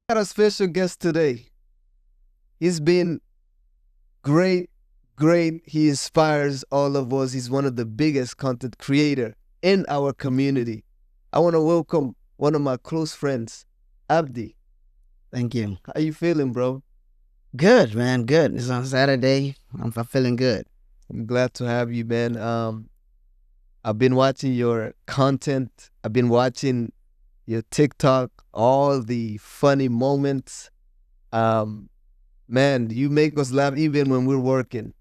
Got a special guest today. He's been great, great. He inspires all of us. He's one of the biggest content creator in our community. I want to welcome one of my close friends, Abdi. Thank you. How you feeling, bro? Good, man. Good. It's on Saturday. I'm feeling good. I'm glad to have you, man. I've been watching your content. I've been watching your TikTok, all the funny moments. Um, Man, you make us laugh even when we're working.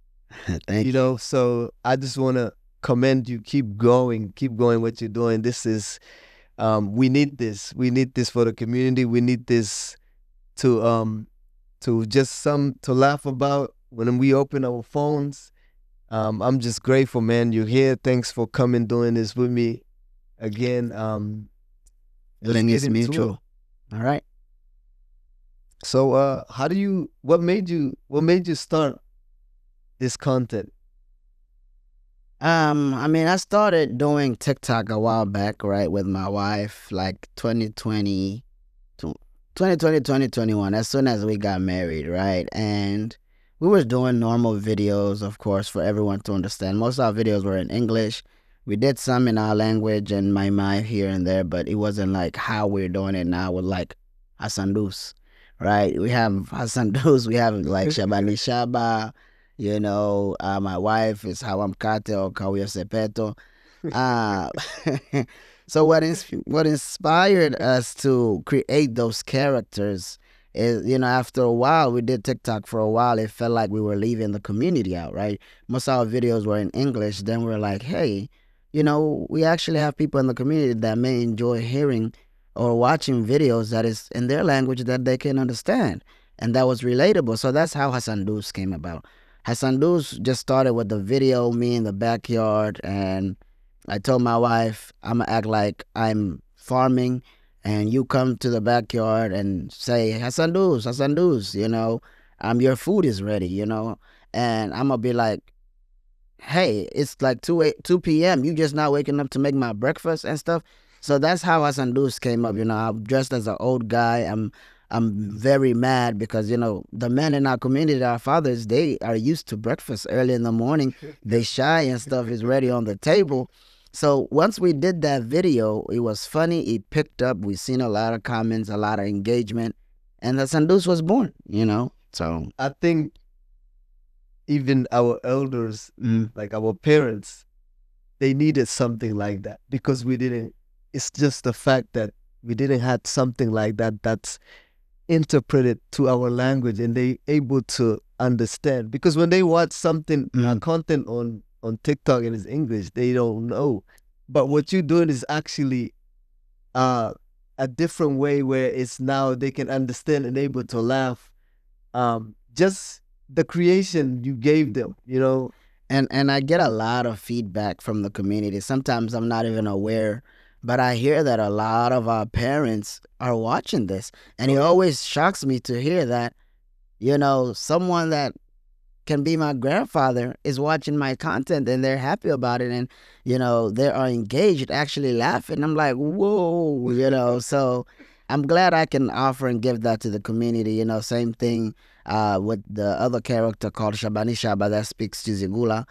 Thank you. So I just want to commend you. Keep going what you're doing. This is, we need this. We need this for the community. We need this to just to laugh about when we open our phones. I'm just grateful, man. You're here. Thanks for coming doing this with me again. Feeling let's is get into it. mutual. All right. So what made you start this content? I started doing TikTok a while back, right, with my wife, like 2021, as soon as we got married, right? And we was doing normal videos, of course, for everyone to understand. Most of our videos were in English. We did some in our language and my here and there, but it wasn't like how we're doing it now with like Hassan Dhuus, right? We have Hassan Dhuus, we have like Shabani Shaba, my wife is Hawam Kate or Kawia Sepeto. Uh, so what inspired us to create those characters is, after a while, we did TikTok for a while, it felt like we were leaving the community out, right? Most of our videos were in English. Then we're like, hey, we actually have people in the community that may enjoy hearing or watching videos that is in their language that they can understand. And that was relatable. So that's how Hassan Dhuus came about. Hassan Dhuus just started with the video, me in the backyard, and I told my wife, I'm gonna act like I'm farming, and you come to the backyard and say, Hassan Dhuus, your food is ready, and I'm gonna be like, hey, it's like 2 p.m. You just now waking up to make my breakfast and stuff. So that's how Hassan Dhuus came up. I'm dressed as an old guy. I'm very mad because, the men in our community, our fathers, they are used to breakfast early in the morning. They shy and stuff is ready on the table. So once we did that video, it was funny. It picked up. We seen a lot of comments, a lot of engagement. And Hassan Dhuus was born, So I think even our elders, like our parents, they needed something like that because we didn't. It's just the fact that we didn't have something like that that's interpreted to our language and they able to understand. Because when they watch something content on TikTok and it's English, they don't know. But what you're doing is actually a different way where it's now they can understand and able to laugh. Just the creation you gave them, And I get a lot of feedback from the community. Sometimes I'm not even aware, but I hear that a lot of our parents are watching this. And it always shocks me to hear that, someone that can be my grandfather is watching my content and they're happy about it. And, they are engaged, actually laughing. I'm like, whoa, so I'm glad I can offer and give that to the community. Same thing with the other character called Shabani Shaba that speaks Chizigula,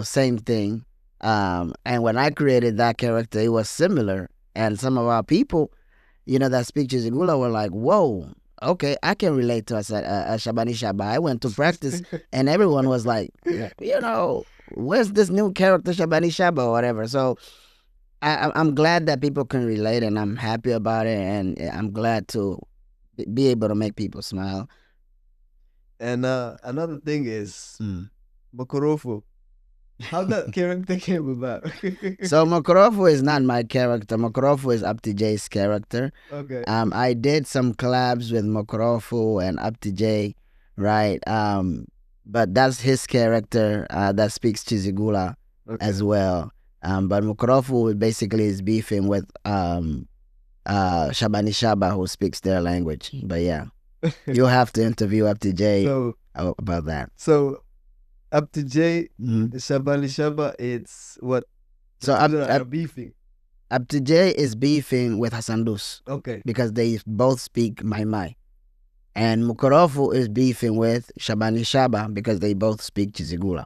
same thing. And when I created that character, it was similar. And some of our people, that speak Chizigula were like, whoa, okay, I can relate to a Shabani Shaba. I went to practice and everyone was like, where's this new character Shabani Shaba or whatever. So I'm glad that people can relate and I'm happy about it. And I'm glad to be able to make people smile. And another thing is Mokorofu. How that character came about? So Mokorofu is not my character. Mokorofu is Abdi's character. Okay. I did some collabs with Mokorofu and Abdi, right? But that's his character that speaks Chizigula as well. But Mokorofu basically is beefing with Shabani Shaba who speaks their language. But yeah, you'll have to interview Abdi about that. So Abdi, Shabani Shaba, it's what? So are beefing. Abdi is beefing with Hassan Dhuus Okay. because they both speak Mai. And Mukorofu is beefing with Shabani Shaba because they both speak Chizigula.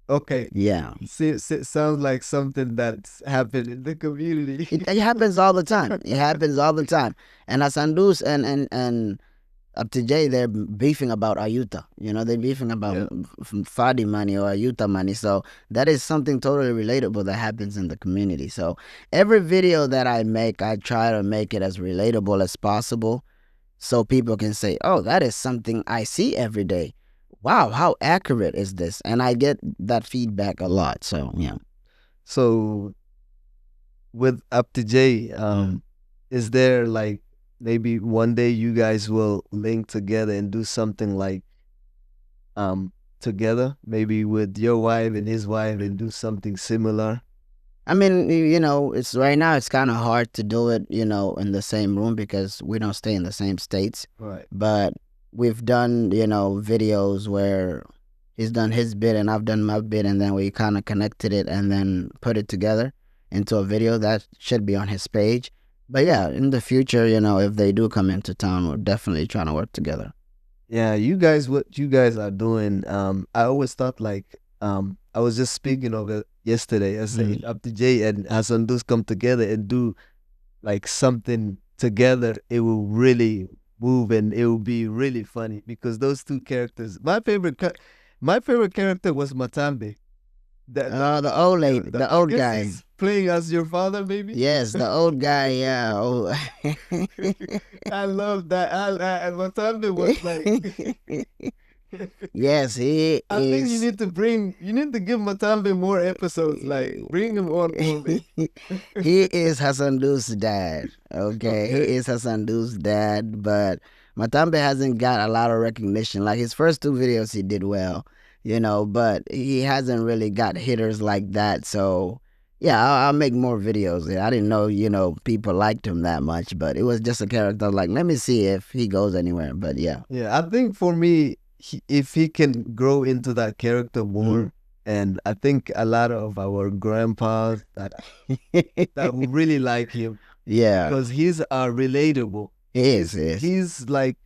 Okay. Yeah. Sounds like something that's happened in the community. It happens all the time. It happens all the time. And Hassan Dhuus and Abdi, they're beefing about Ayuta. You know, they're beefing about Fadi money or Ayuta money. So that is something totally relatable that happens in the community. So every video that I make, I try to make it as relatable as possible so people can say, oh, that is something I see every day. Wow, how accurate is this? And I get that feedback a lot. So, yeah. So with Abdi, is there like maybe one day you guys will link together and do something like together, maybe with your wife and his wife, and do something similar? I mean, you know, it's right now it's kind of hard to do it, you know, in the same room because we don't stay in the same states. Right. But we've done, you know, videos where he's done his bit and I've done my bit, and then we kind of connected it and then put it together into a video that should be on his page. But yeah, in the future, you know, if they do come into town, we're definitely trying to work together. Yeah, you guys, what you guys are doing, I always thought like, I was just speaking of it yesterday. I said Abdi and Hassan Dhuus come together and do like something together, it will really move and it will be really funny because those two characters. My favorite character was Matambe. The old lady, the old guy. Playing as your father, maybe? Yes, the old guy, yeah. Oh. I love that. And Matambe was like... Yes, he I think you need to give Matambe more episodes, like bring him on. He is Hassan Dhuus' dad, okay? He is Hassan Dhuus' dad, but Matambe hasn't got a lot of recognition. Like his first two videos he did well, you know, but he hasn't really got hitters like that, so... Yeah, I'll make more videos. I didn't know, you know, people liked him that much, but it was just a character like, let me see if he goes anywhere, but yeah. Yeah, I think for me, if he can grow into that character more, and I think a lot of our grandpas that would really like him. Yeah. Because he's relatable. He is. He's like,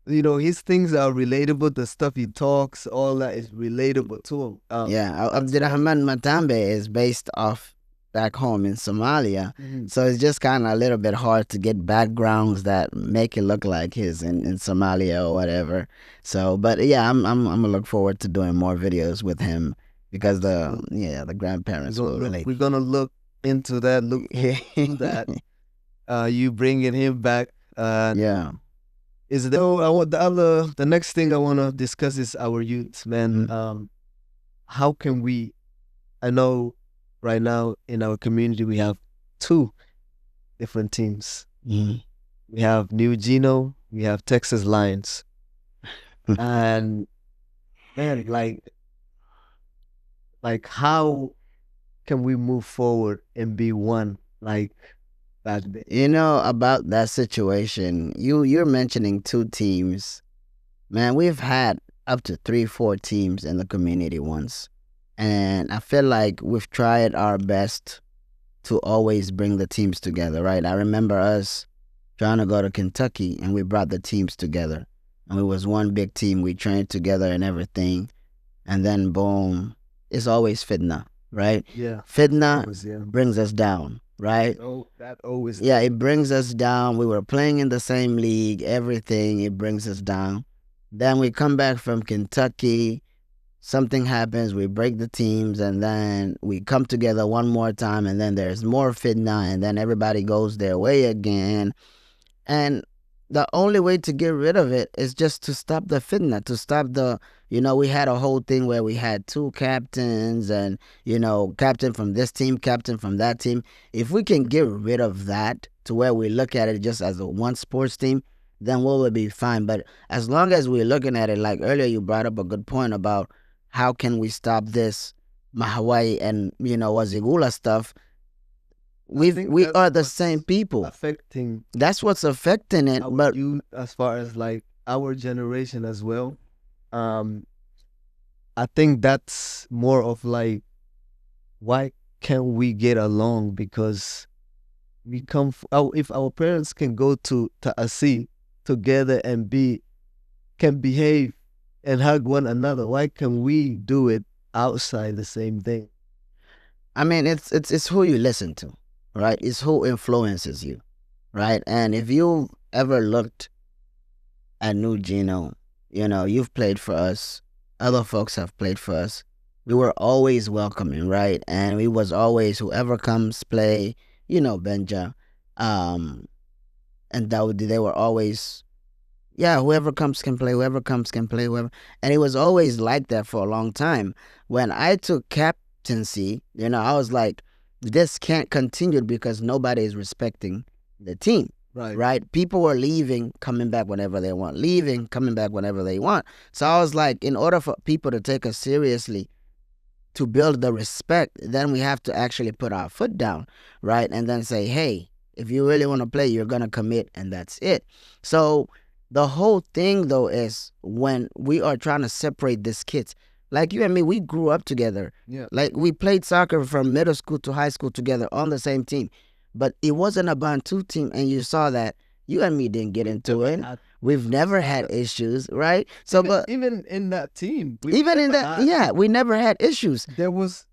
you know, his things are relatable. The stuff he talks, all that is relatable to him. Yeah, Abdirahman Matambe is based off back home in Somalia, so it's just kind of a little bit hard to get backgrounds that make it look like his in Somalia or whatever. So, but yeah, I'm gonna look forward to doing more videos with him because the grandparents will relate. We're gonna look into that. Look into that. You bringing him back. Yeah. Is there? I want the next thing I want to discuss is our youth, man. How can we? I know right now in our community we have two different teams. We have New Geno, we have Texas Lions, and man, like how can we move forward and be one like back then? You know about that situation. You're mentioning two teams. Man, we've had up to 3-4 teams in the community once. And I feel like we've tried our best to always bring the teams together, right? I remember us trying to go to Kentucky and we brought the teams together. And it was one big team. We trained together and everything. And then boom, it's always fitna, right? Yeah. Fitna brings us down, right? Oh, that always. Yeah, it brings us down. We were playing in the same league, everything, it brings us down. Then we come back from Kentucky, something happens, we break the teams, and then we come together one more time, and then there's more fitna, and then everybody goes their way again. And the only way to get rid of it is just to stop the fitna, to stop the, you know, we had a whole thing where we had two captains and, you know, captain from this team, captain from that team. If we can get rid of that to where we look at it just as a one sports team, then we will be fine. But as long as we're looking at it, like earlier you brought up a good point about how can we stop this Mahawai and, you know, Wazigula stuff. We are the same people. That's what's affecting it. But you, as far as like our generation as well, I think that's more of like, why can't we get along? Because we come if our parents can go to Ta'asi together and can behave and hug one another, why can we do it outside the same thing? I mean, it's who you listen to, right? It's who influences you, right? And if you ever looked at New Gino, you've played for us. Other folks have played for us. We were always welcoming, right? And we was always whoever comes play, Benja, um, and Dawoodi, they were always, yeah, whoever comes can play, whoever comes can play, whoever. And it was always like that for a long time. When I took captaincy, I was like, this can't continue because nobody is respecting the team. Right. Right? People were leaving, coming back whenever they want, leaving, coming back whenever they want. So I was like, in order for people to take us seriously, to build the respect, then we have to actually put our foot down, right? And then say, hey, if you really want to play, you're going to commit, and that's it. So the whole thing, though, is when we are trying to separate these kids, like you and me, we grew up together. Yeah. Like we played soccer from middle school to high school together on the same team. But it wasn't a Bantu team, and you saw that you and me didn't get into it. We've never had issues, right? So, even in that team, we never had issues. There was,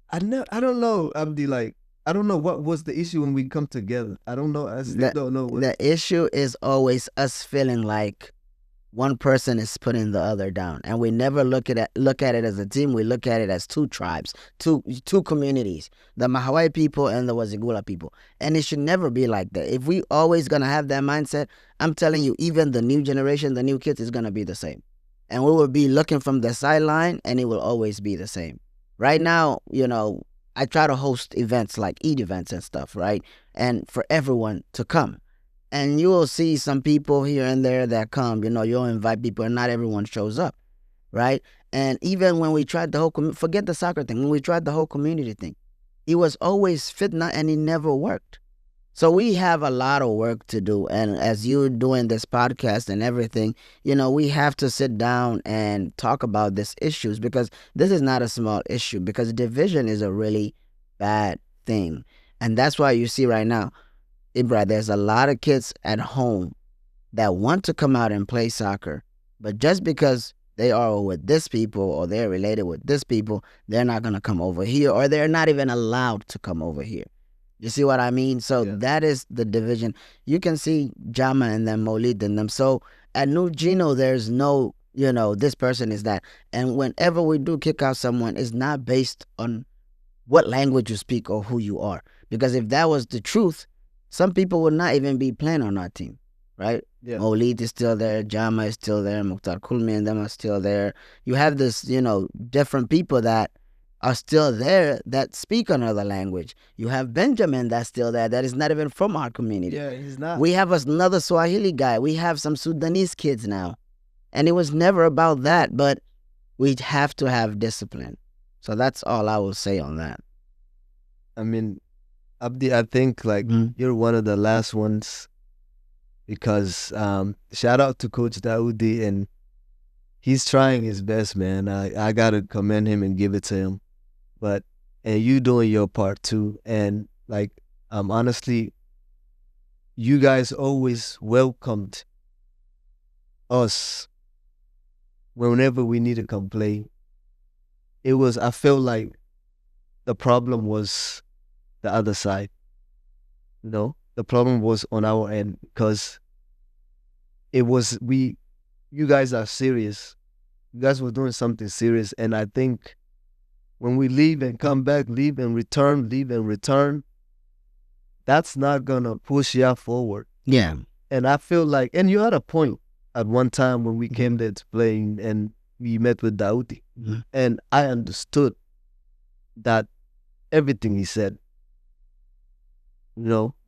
I don't know, Abdi. Like, I don't know what was the issue when we come together. I don't know. I still don't know. The issue is always us feeling like one person is putting the other down, and we never look at it as a team. We look at it as two tribes, two communities, the Mahawai people and the Wazigula people, and it should never be like that. If we always gonna have that mindset, I'm telling you, even the new generation, the new kids, is gonna be the same, and we will be looking from the sideline, and it will always be the same. Right now, I try to host events like Eid events and stuff, right, and for everyone to come. And you will see some people here and there that come, you'll invite people and not everyone shows up, right? And even when we tried the whole, forget the soccer thing, when we tried the whole community thing, it was always fitna and it never worked. So we have a lot of work to do. And as you're doing this podcast and everything, we have to sit down and talk about these issues, because this is not a small issue, because division is a really bad thing. And that's why you see right now, Ibra, there's a lot of kids at home that want to come out and play soccer, but just because they are with this people or they're related with this people, they're not going to come over here, or they're not even allowed to come over here. You see what I mean? So that is the division. You can see Jama and them, Molid and them. So at New Gino, there's no, this person is that. And whenever we do kick out someone, it's not based on what language you speak or who you are. Because if that was the truth, some people would not even be playing on our team, right? Yeah. Molid is still there, Jama is still there, Mukhtar Kulmi and them are still there. You have this, different people that are still there that speak another language. You have Benjamin that's still there that is not even from our community. Yeah, he's not. We have another Swahili guy. We have some Sudanese kids now. And it was never about that, but we have to have discipline. So that's all I will say on that. I mean, Abdi, I think you're one of the last ones, because shout out to Coach Dawoodi, and he's trying his best, man. I gotta commend him and give it to him. And you doing your part too. And honestly, you guys always welcomed us whenever we need to come play. I felt like the problem was the other side. The problem was on our end, because you guys are serious. You guys were doing something serious. And I think when we leave and come back, leave and return, that's not gonna push you forward. Yeah. And I feel like, and you had a point at one time when we came there to play and we met with Dawoodi. Mm-hmm. And I understood that everything he said.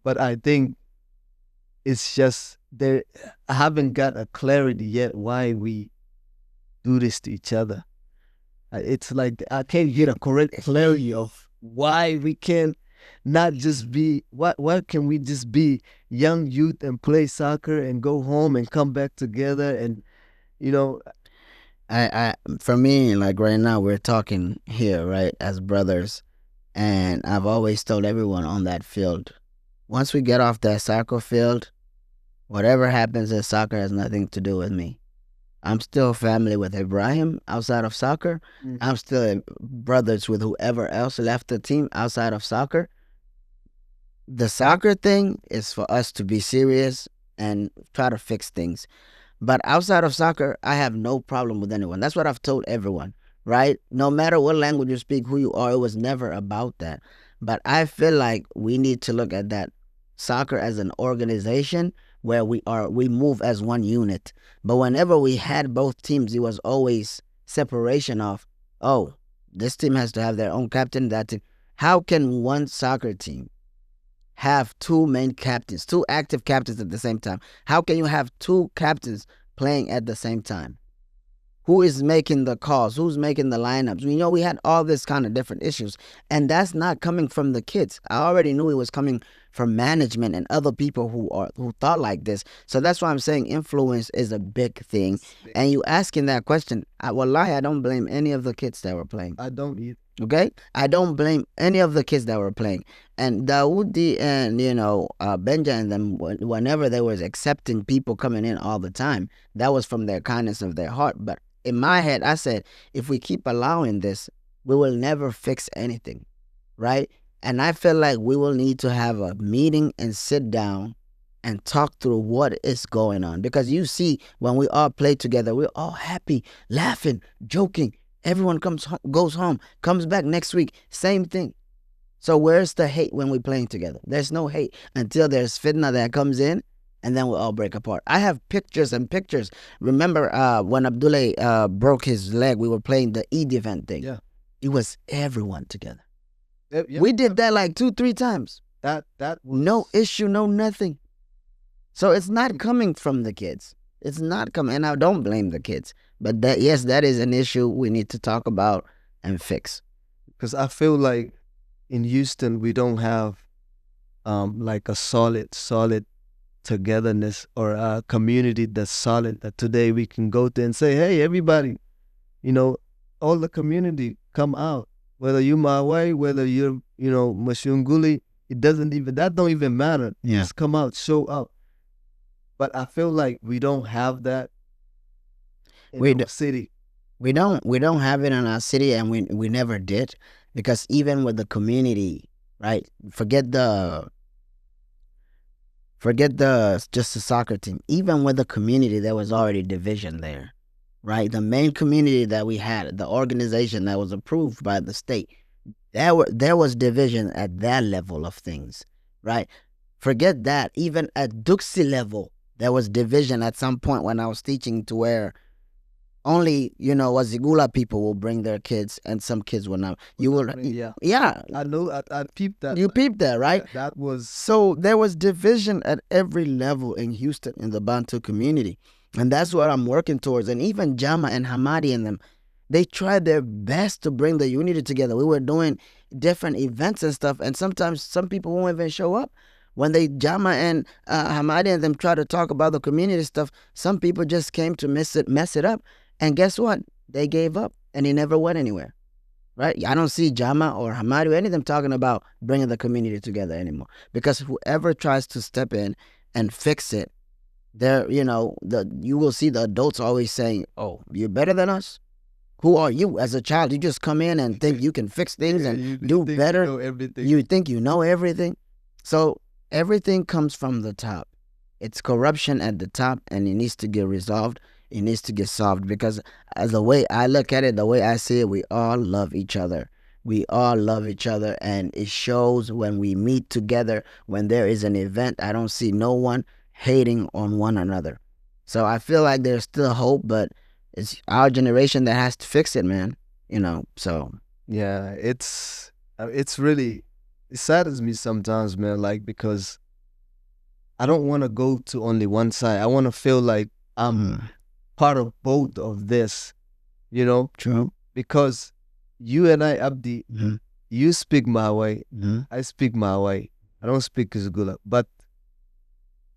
But I think it's just I haven't got a clarity yet why we do this to each other. It's like I can't get a correct clarity of why we can not just be, why can we just be young youth and play soccer and go home and come back together and for me, like right now we're talking here, right, as brothers, and I've always told everyone on that field, once we get off that soccer field, whatever happens in soccer has nothing to do with me. I'm still family with Ibrahim outside of soccer. I'm still brothers with whoever else left the team outside of soccer. The soccer thing is for us to be serious and try to fix things. But outside of soccer, I have no problem with anyone. That's what I've told everyone, right? No matter what language you speak, who you are, it was never about that. But I feel like we need to look at that soccer as an organization where we move as one unit. But whenever we had both teams, it was always separation of, oh, this team has to have their own captain, that team. How can one soccer team have two main captains, two active captains at the same time? How can you have two captains playing at the same time? Who is making the calls? Who's making the lineups? We know we had all this kind of different issues, and that's not coming from the kids. I already knew it was coming from management and other people who thought like this. So that's why I'm saying influence is a big thing. And you asking that question, wallahi, I don't blame any of the kids that were playing. I don't either. Okay, I don't blame any of the kids that were playing. And Dawoodi and Benja and them, whenever they was accepting people coming in all the time, that was from their kindness of their heart. But in my head, I said, if we keep allowing this, we will never fix anything, right? And I feel like we will need to have a meeting and sit down and talk through what is going on. Because you see, when we all play together, we're all happy, laughing, joking. Everyone goes home, comes back next week, same thing. So where's the hate when we're playing together? There's no hate until there's fitna that comes in, and then we all break apart. I have pictures and pictures. Remember when Abdullah broke his leg, we were playing the Eid event thing. Yeah. It was everyone together. Yeah. We did that like 2-3 times. That was... No issue, no nothing. So it's not coming from the kids. It's not coming, and I don't blame the kids. But that is an issue we need to talk about and fix. Because I feel like in Houston, we don't have like a solid togetherness or a community that's solid, that today we can go to and say, hey, everybody, all the community come out. Whether you're Mawai, whether you're, Mashunguli, that don't even matter. Yeah. Just come out, show up. But I feel like we don't have that in our city. We don't have it in our city, and we never did, because even with the community, right? Forget the just the soccer team. Even with the community, there was already division there, right? The main community that we had, the organization that was approved by the state, there was division at that level of things, right? Forget that. Even at Dhuus level, there was division at some point when I was teaching, to where only, Wazigula people will bring their kids and some kids will not. Yeah. I know, I peeped that. You peeped that, right? That was... So there was division at every level in Houston, in the Bantu community. And that's what I'm working towards. And even Jama and Hamadi and them, they tried their best to bring the unity together. We were doing different events and stuff, and sometimes some people won't even show up. When Jama and Hamadi and them try to talk about the community stuff, some people just came to mess it up. And guess what? They gave up, and they never went anywhere, right? I don't see Jama or Hamadi or any of them talking about bringing the community together anymore. Because whoever tries to step in and fix it, you will see the adults always saying, oh, you're better than us? Who are you? As a child, you just come in and think you can fix things and do better. You think you know everything. So everything comes from the top. It's corruption at the top, and it needs to get resolved. It needs to get solved, because as the way I look at it, the way I see it, we all love each other. We all love each other, and it shows when we meet together. When there is an event, I don't see no one hating on one another. So I feel like there's still hope, but it's our generation that has to fix it, man. So. Yeah, it's really, it saddens me sometimes, man, like, because I don't want to go to only one side. I want to feel like I'm part of both of this, True. Because you and I, Abdi, you speak my way, I speak my way. I don't speak Kizgula, but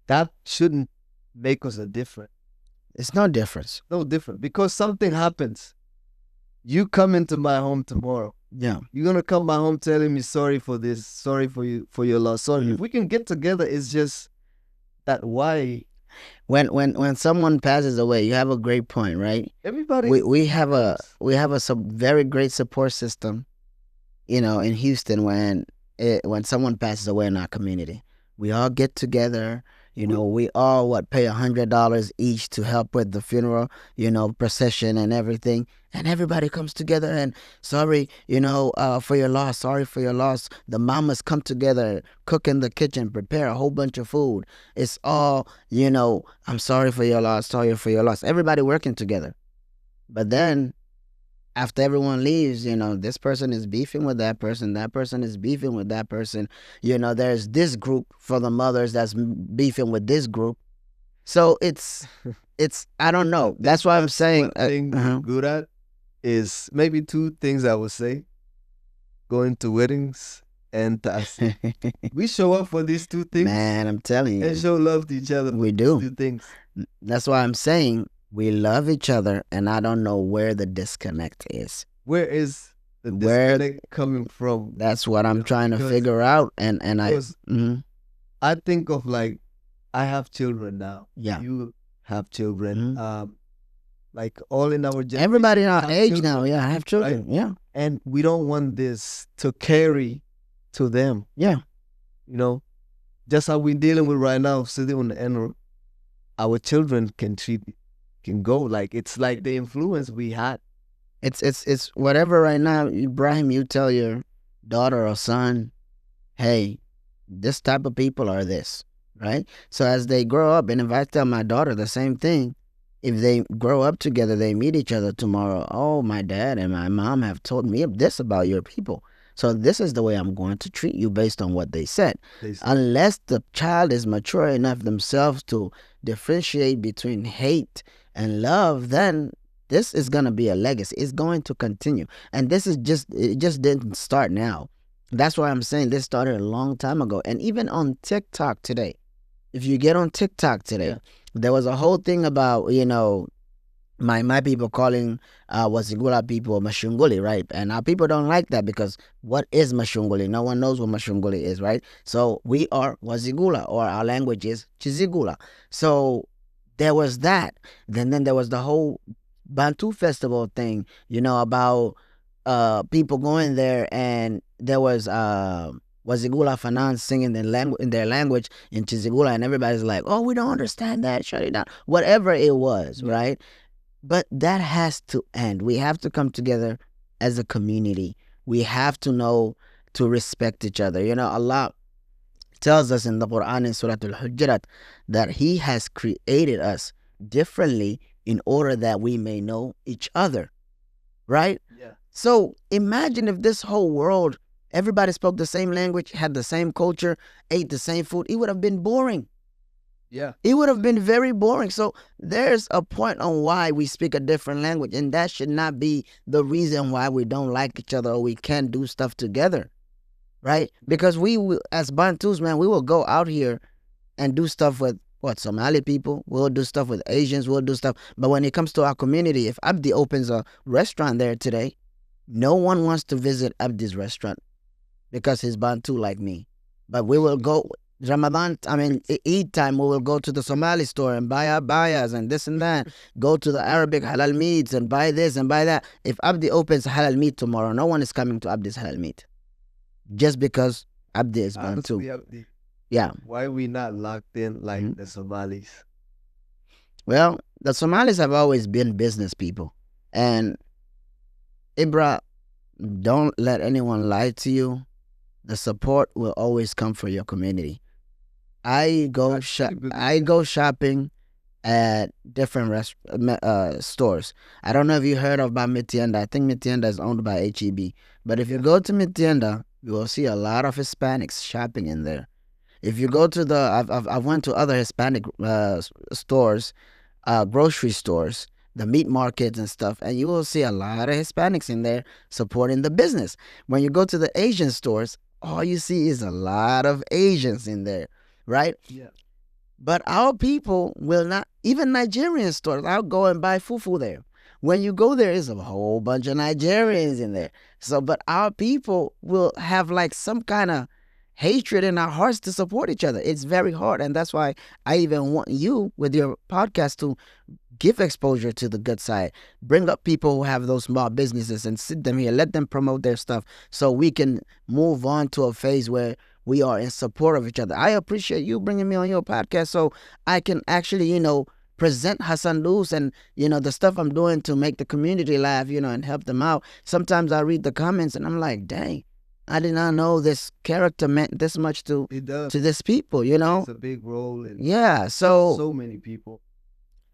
that shouldn't make us a different. It's no difference. No different, because something happens. You come into my home tomorrow. Yeah. You're gonna come back home telling me sorry for this, sorry for you for your loss. Sorry. If we can get together, it's just that why When someone passes away, you have a great point, right? everybody We have a very great support system, in Houston when someone passes away in our community. We all get together. We all pay $100 each to help with the funeral, procession and everything. And everybody comes together and sorry, for your loss. Sorry for your loss. The mamas come together, cook in the kitchen, prepare a whole bunch of food. It's all, I'm sorry for your loss. Sorry for your loss. Everybody working together. But then after everyone leaves, this person is beefing with that person is beefing with that person. There's this group for the mothers that's beefing with this group. So it's I don't know. That's why I'm saying one thing we're good at is maybe two things I would say. Going to weddings and dancing. We show up for these two things. Man, I'm telling you. And show love to each other. We do. Two things. That's why I'm saying we love each other, and I don't know where the disconnect is. Where is the disconnect coming from? That's what I'm trying to figure out. And I think of like, I have children now. Yeah. You have children. Like all in our generation. Everybody in our age now, I have children. Right? Yeah. And we don't want this to carry to them. Yeah. Just how we're dealing with right now, sitting on the end, our children can go. Like it's like the influence we had. It's whatever right now, Ibrahim, you tell your daughter or son, hey, this type of people are this, right? So as they grow up, and if I tell my daughter the same thing, if they grow up together, they meet each other tomorrow. Oh, my dad and my mom have told me this about your people. So this is the way I'm going to treat you based on what they said. Unless the child is mature enough themselves to differentiate between hate and love, then this is going to be a legacy. It's going to continue. And it just didn't start now. That's why I'm saying this started a long time ago. And even on TikTok today, if you get on TikTok today, there was a whole thing about, my people calling Wazigula people Mashunguli, right? And our people don't like that because what is Mashunguli? No one knows what Mashunguli is, right? So we are Wazigula, or our language is Chizigula. So there was that. Then there was the whole Bantu festival thing, about people going there, and there was Wazigula Fanan singing in their language in Chizigula, and everybody's like, oh, we don't understand that, shut it down. Whatever it was, right? But that has to end. We have to come together as a community. We have to know to respect each other. Allah tells us in the Quran in Surah Al-Hujurat that He has created us differently in order that we may know each other, right? Yeah. So imagine if this whole world, everybody spoke the same language, had the same culture, ate the same food, it would have been boring. Yeah. It would have been very boring. So there's a point on why we speak a different language, and that should not be the reason why we don't like each other or we can't do stuff together, right? Because we, as Bantus, man, we will go out here and do stuff with Somali people. We'll do stuff with Asians. We'll do stuff. But when it comes to our community, if Abdi opens a restaurant there today, no one wants to visit Abdi's restaurant because he's Bantu like me. But we will go Eid time, we will go to the Somali store and buy our bayas and this and that. Go to the Arabic halal meats and buy this and buy that. If Abdi opens halal meat tomorrow, no one is coming to Abdi's halal meat. Just because Abdi is Bantu. Yeah. Why are we not locked in like the Somalis? Well, the Somalis have always been business people. And Ibra, don't let anyone lie to you. The support will always come from your community. I go shopping at different stores. I don't know if you heard about Mitienda. I think Mitienda is owned by HEB. But if you go to Mitienda, you will see a lot of Hispanics shopping in there. If you go to I've went to other Hispanic stores, grocery stores, the meat markets and stuff, and you will see a lot of Hispanics in there supporting the business. When you go to the Asian stores, all you see is a lot of Asians in there, right? Yeah. But our people will not, even Nigerian stores, I'll go and buy fufu there. When you go there, is a whole bunch of Nigerians in there. So, but our people will have like some kind of hatred in our hearts to support each other. It's very hard. And that's why I even want you with your podcast to give exposure to the good side. Bring up people who have those small businesses and sit them here. Let them promote their stuff so we can move on to a phase where we are in support of each other. I appreciate you bringing me on your podcast so I can actually, present Hassan Dhuus and, the stuff I'm doing to make the community laugh, and help them out. Sometimes I read the comments and I'm like, dang, I did not know this character meant this much to this people, It's a big role in so many people.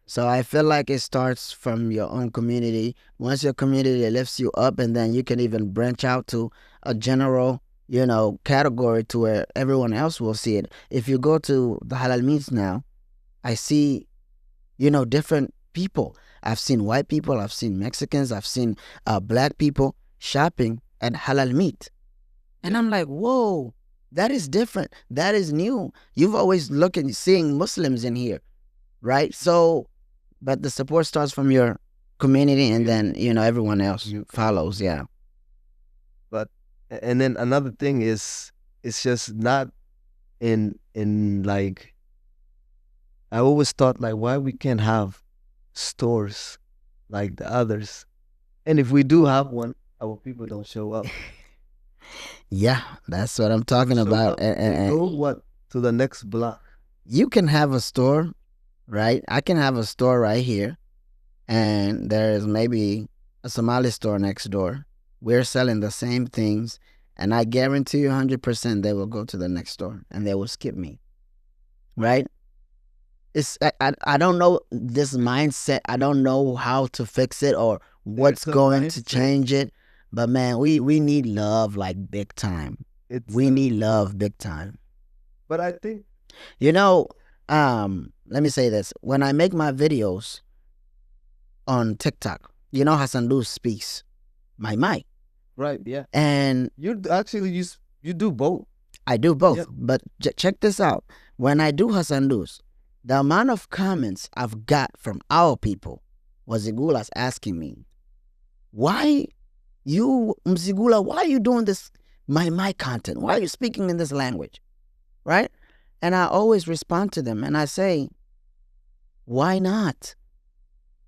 So I feel like it starts from your own community. Once your community lifts you up, and then you can even branch out to a general, category to where everyone else will see it. If you go to the halal meats now, I see, different people. I've seen white people, I've seen Mexicans, I've seen black people shopping at halal meat. And I'm like, whoa, that is different. That is new. You've always seeing Muslims in here, right? So, but the support starts from your community, and then, everyone else follows, yeah. And then another thing is, it's just not in like, I always thought like, why we can't have stores like the others? And if we do have one, our people don't show up. Yeah, that's what I'm talking about. And go what? To the next block. You can have a store, right? I can have a store right here, and there's maybe a Somali store next door. We're selling the same things, and I guarantee you 100% they will go to the next store and they will skip me, right? I don't know this mindset. I don't know how to fix it or what's going to change it. But man, we need love like big time. We need love big time. But I think, let me say this. When I make my videos on TikTok, Hassan Dhuus speaks my mic. Right, yeah. And you actually you do both. I do both. Yeah. But check this out. When I do Hassan Dhuus, the amount of comments I've got from our people was Mzigulas asking me, why you, Mzigula, why are you doing this, my content? Why are you speaking in this language? Right? And I always respond to them and I say, why not?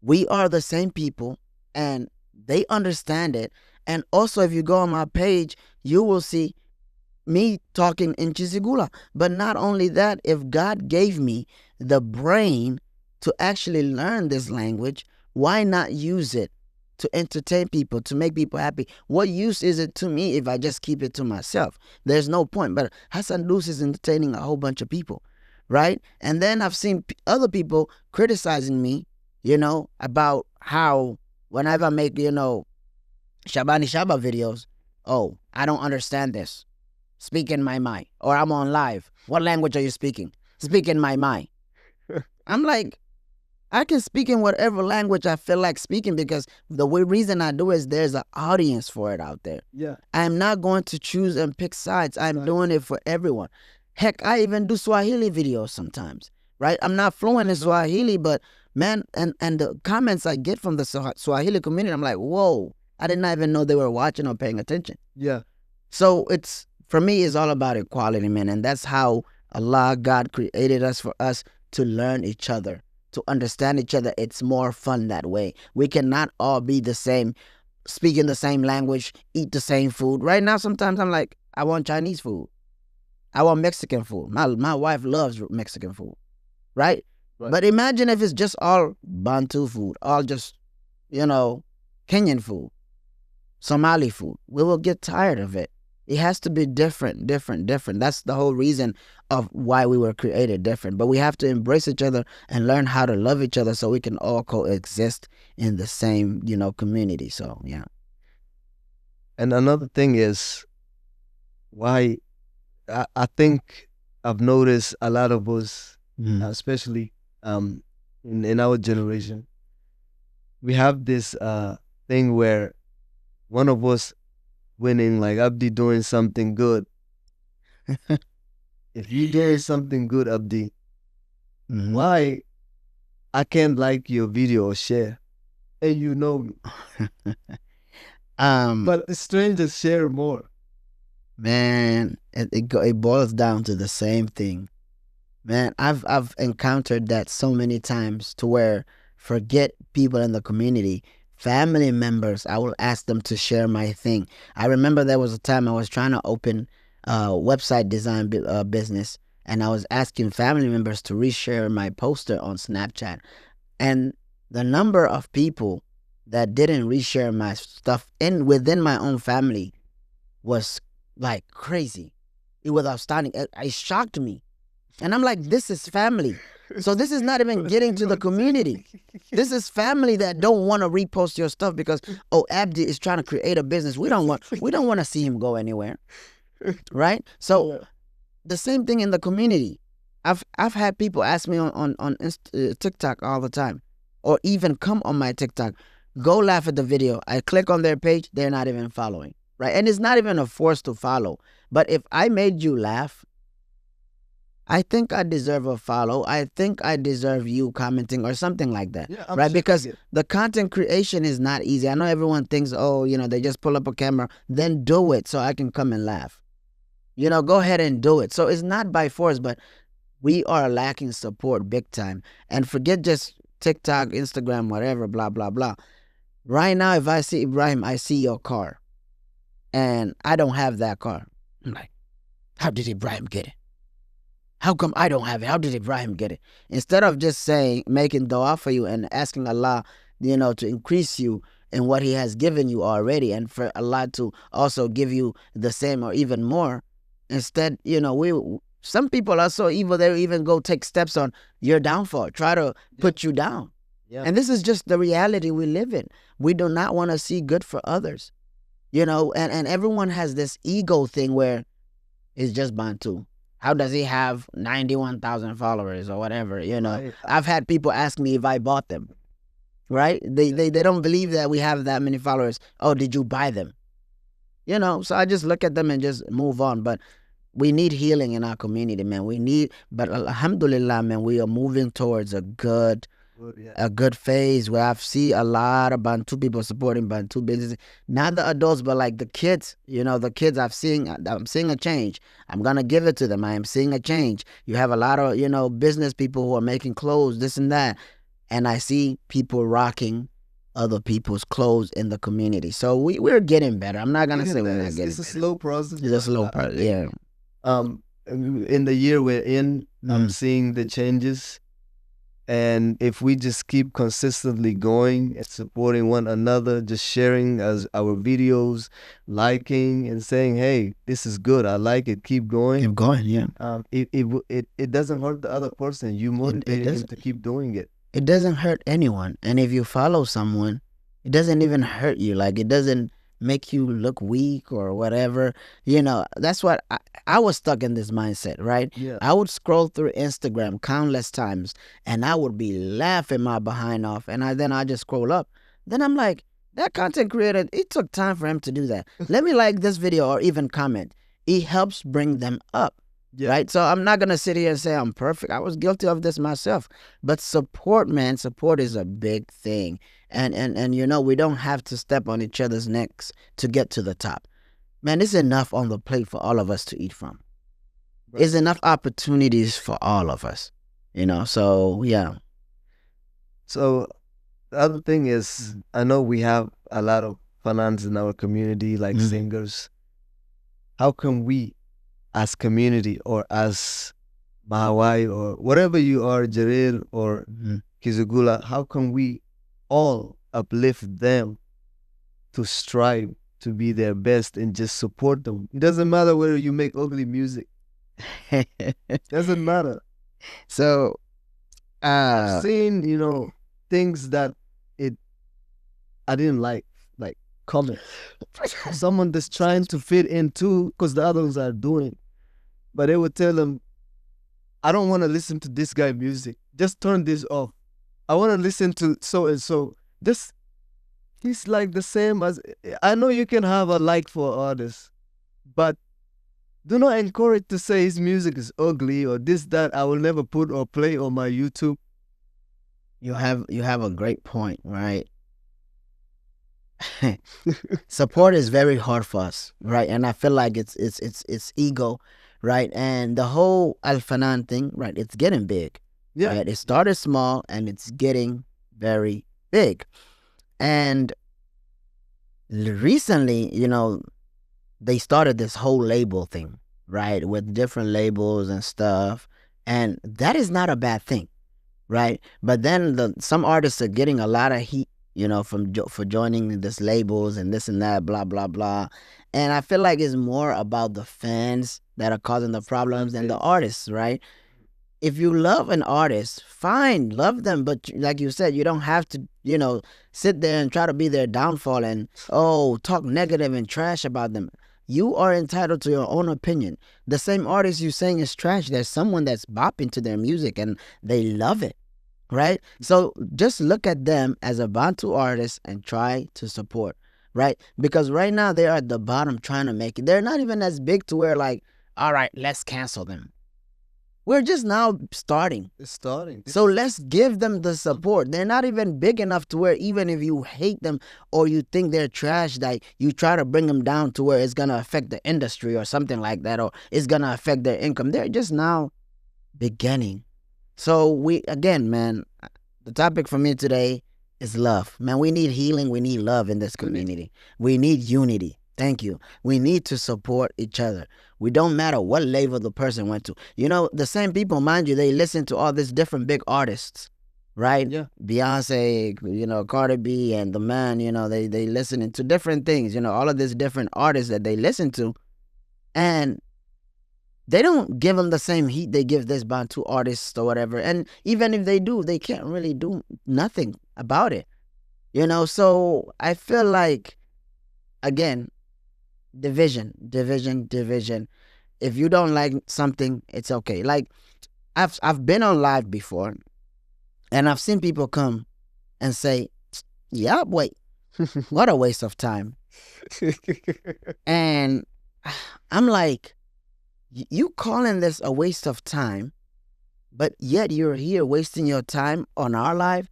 We are the same people and they understand it. And also, if you go on my page, you will see me talking in Chizigula. But not only that, if God gave me the brain to actually learn this language, why not use it to entertain people, to make people happy? What use is it to me if I just keep it to myself? There's no point. But Hassan Dhuus is entertaining a whole bunch of people, right? And then I've seen other people criticizing me, about how whenever I make, Shabani Shaba videos, oh, I don't understand this. Speak in my mind. Or I'm on live. What language are you speaking? Speak in my mind. I'm like, I can speak in whatever language I feel like speaking because the reason I do is there's an audience for it out there. Yeah. I'm not going to choose and pick sides. I'm doing it for everyone. Heck, I even do Swahili videos sometimes, right? I'm not fluent in Swahili, but man, and the comments I get from the Swahili community, I'm like, whoa, I did not even know they were watching or paying attention. Yeah. So for me, it's all about equality, man. And that's how Allah, God created us, for us to learn each other, to understand each other. It's more fun that way. We cannot all be the same, speaking the same language, eat the same food. Right now, sometimes I'm like, I want Chinese food. I want Mexican food. My wife loves Mexican food, right? But imagine if it's just all Bantu food, all just, Kenyan food, Somali food. We will get tired of it. It has to be different. That's the whole reason of why we were created different. But we have to embrace each other and learn how to love each other so we can all coexist in the same, community. So, yeah. And another thing is why I think I've noticed a lot of us, especially in our generation, we have this thing where one of us winning, like Abdi doing something good. If you doing something good, Abdi, why I can't like your video or share? and you know me. Um, But the strangers share more. man, it boils down to the same thing. Man, I've encountered that so many times to where forget people in the community, family members, I will ask them to share my thing. I remember there was a time I was trying to open a website design business, and I was asking family members to reshare my poster on Snapchat. And the number of people that didn't reshare my stuff in within my own family was like crazy. It was outstanding. It shocked me. And I'm like, this is family. So this is not even getting to the community. This is family that don't want to repost your stuff because, oh, Abdi is trying to create a business. We don't want to see him go anywhere. Right? So the same thing in the community. I've had people ask me on TikTok all the time, or even come on my TikTok, go laugh at the video. I click on their page, they're not even following. Right? And it's not even a force to follow. But if I made you laugh, I think I deserve a follow. I think I deserve you commenting or something like that. Yeah, right? Because the content creation is not easy. I know everyone thinks, oh, they just pull up a camera, then do it so I can come and laugh. Go ahead and do it. So it's not by force, but we are lacking support big time. And forget just TikTok, Instagram, whatever, blah, blah, blah. Right now, if I see Ibrahim, I see your car, and I don't have that car. I'm like, how did Ibrahim get it? How come I don't have it? How did Ibrahim get it? Instead of just making dua for you and asking Allah, to increase you in what He has given you already, and for Allah to also give you the same or even more. Instead, some people are so evil, they even go take steps on your downfall, try to put you down. Yeah. And this is just the reality we live in. We do not want to see good for others, and everyone has this ego thing where it's just Bantu. How does he have 91,000 followers or whatever? Right. I've had people ask me if I bought them, right? They don't believe that we have that many followers. Oh, did you buy them? So I just look at them and just move on. But we need healing in our community, man. But alhamdulillah, man, we are moving towards a good phase where I've seen a lot of Bantu people supporting Bantu businesses. Not the adults, but like the kids. The kids I'm seeing a change. I'm gonna give it to them. I am seeing a change. You have a lot of business people who are making clothes, this and that, and I see people rocking other people's clothes in the community. So we're getting better. I'm not gonna say we're not getting better. It's a slow process. It's a slow process. Yeah. In the year we're in, I'm seeing the changes. And if we just keep consistently going and supporting one another, just sharing as our videos, liking and saying, hey, this is good, I like it, keep going. Keep going, yeah. It doesn't hurt the other person. You motivate him to keep doing it. It doesn't hurt anyone. And if you follow someone, it doesn't even hurt you. Like, it doesn't make you look weak or whatever. That's what I was stuck in this mindset, right? Yeah. I would scroll through Instagram countless times and I would be laughing my behind off, and then I just scroll up. Then I'm like, that content creator, it took time for him to do that. Let me like this video or even comment. It helps bring them up. Yeah. Right? So I'm not going to sit here and say I'm perfect. I was guilty of this myself. But support, man, support is a big thing. And we don't have to step on each other's necks to get to the top. Man, there's enough on the plate for all of us to eat from. Right. There's enough opportunities for all of us. So yeah. So the other thing is, I know we have a lot of fanans in our community, like singers. How can we, as community or as Mahawai or whatever you are, Jarir or Kizugula, how can we all uplift them to strive to be their best and just support them? It doesn't matter whether you make ugly music. Doesn't matter. So I've seen, things that I didn't like comment. Someone that's trying to fit in too, because the others are doing. But they would tell them, I don't want to listen to this guy music. Just turn this off. I want to listen to so and so. He's like the same as, I know you can have a like for artists, but do not encourage to say his music is ugly or this, that I will never put or play on my YouTube. You have a great point, right? support is very hard for us, right? And I feel like it's ego, right? And the whole Al Fanan thing, right? It's getting big, Yeah. right? It started small and it's getting very big. And recently, they started this whole label thing, right? With different labels and stuff. And that is not a bad thing, right? But then some artists are getting a lot of heat, for joining this labels and this and that, blah blah blah. And I feel like it's more about the fans that are causing the problems than the artists, right? If you love an artist, fine, love them, but like you said, you don't have to, sit there and try to be their downfall and talk negative and trash about them. You are entitled to your own opinion. The same artist you saying is trash, there's someone that's bopping to their music and they love it, right? So just look at them as a Bantu artist and try to support, right? Because right now they are at the bottom trying to make it. They're not even as big to where like, all right, let's cancel them. We're just now starting. It's starting. So let's give them the support. They're not even big enough to where even if you hate them or you think they're trash, like you try to bring them down to where it's going to affect the industry or something like that, or it's going to affect their income. They're just now beginning. So again, man, the topic for me today is love. Man, we need healing. We need love in this community. We need unity. Thank you. We need to support each other. We don't matter what label the person went to. The same people, mind you, they listen to all these different big artists, right? Yeah. Beyonce, Cardi B and the man, they listen to different things, all of these different artists that they listen to. And they don't give them the same heat they give this Bantu artists or whatever. And even if they do, they can't really do nothing about it. So I feel like, again, division. If you don't like something, it's okay. Like I've been on live before and I've seen people come and say, yeah, wait, what a waste of time. And I'm like, you calling this a waste of time, but yet you're here wasting your time on our live?